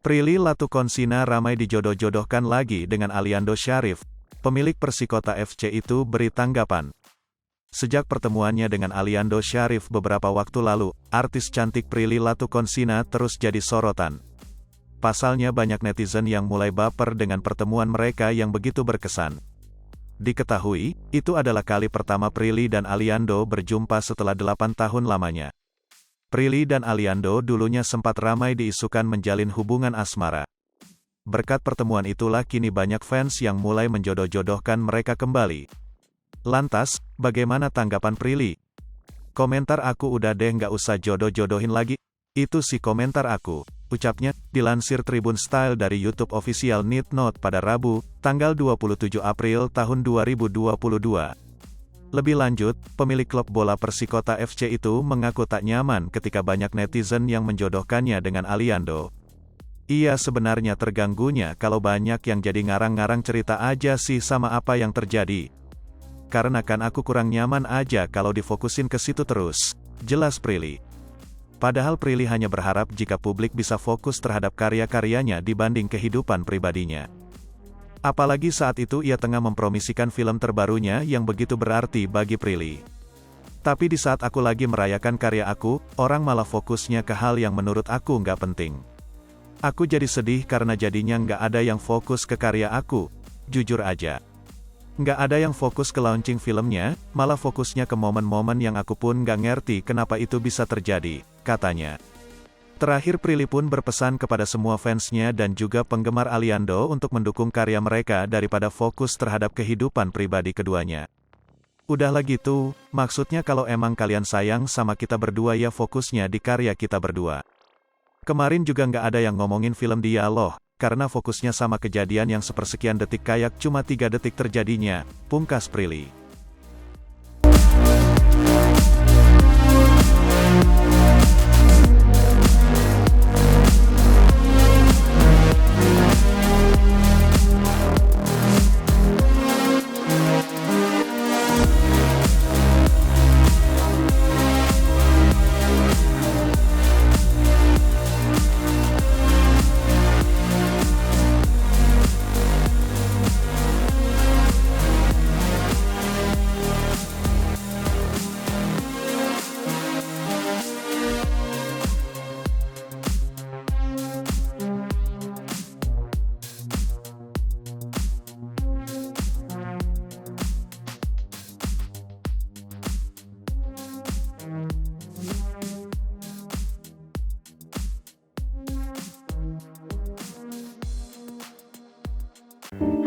Prilly Latuconsina ramai dijodoh-jodohkan lagi dengan Aliando Syarif. Pemilik Persikota FC itu beri tanggapan. Sejak pertemuannya dengan Aliando Syarif beberapa waktu lalu, artis cantik Prilly Latuconsina terus jadi sorotan. Pasalnya banyak netizen yang mulai baper dengan pertemuan mereka yang begitu berkesan. Diketahui, itu adalah kali pertama Prilly dan Aliando berjumpa setelah 8 tahun lamanya. Prilly dan Aliando dulunya sempat ramai diisukan menjalin hubungan asmara. Berkat pertemuan itulah kini banyak fans yang mulai menjodoh-jodohkan mereka kembali. Lantas, bagaimana tanggapan Prilly? "Komentar aku udah deh nggak usah jodoh-jodohin lagi. Itu sih komentar aku," ucapnya, dilansir Tribun Style dari YouTube official Need Note pada Rabu, tanggal 27 April tahun 2022. Lebih lanjut, pemilik klub bola Persikota FC itu mengaku tak nyaman ketika banyak netizen yang menjodohkannya dengan Aliando. Ia sebenarnya terganggunya kalau banyak yang jadi ngarang-ngarang cerita aja sih sama apa yang terjadi. "Karena kan aku kurang nyaman aja kalau difokusin ke situ terus," jelas Prilly. Padahal Prilly hanya berharap jika publik bisa fokus terhadap karya-karyanya dibanding kehidupan pribadinya. Apalagi saat itu ia tengah mempromosikan film terbarunya yang begitu berarti bagi Prilly. "Tapi di saat aku lagi merayakan karya aku, orang malah fokusnya ke hal yang menurut aku nggak penting. Aku jadi sedih karena jadinya nggak ada yang fokus ke karya aku, jujur aja. Nggak ada yang fokus ke launching filmnya, malah fokusnya ke momen-momen yang aku pun nggak ngerti kenapa itu bisa terjadi," katanya. Terakhir Prilly pun berpesan kepada semua fansnya dan juga penggemar Aliando untuk mendukung karya mereka daripada fokus terhadap kehidupan pribadi keduanya. "Udahlah gitu, maksudnya kalau emang kalian sayang sama kita berdua ya fokusnya di karya kita berdua. Kemarin juga nggak ada yang ngomongin film dia loh, karena fokusnya sama kejadian yang sepersekian detik kayak cuma 3 detik terjadinya," pungkas Prilly.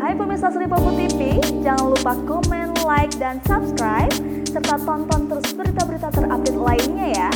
Hai pemirsa Sri Popo TV, jangan lupa komen, like, dan subscribe, serta tonton terus berita-berita terupdate lainnya ya.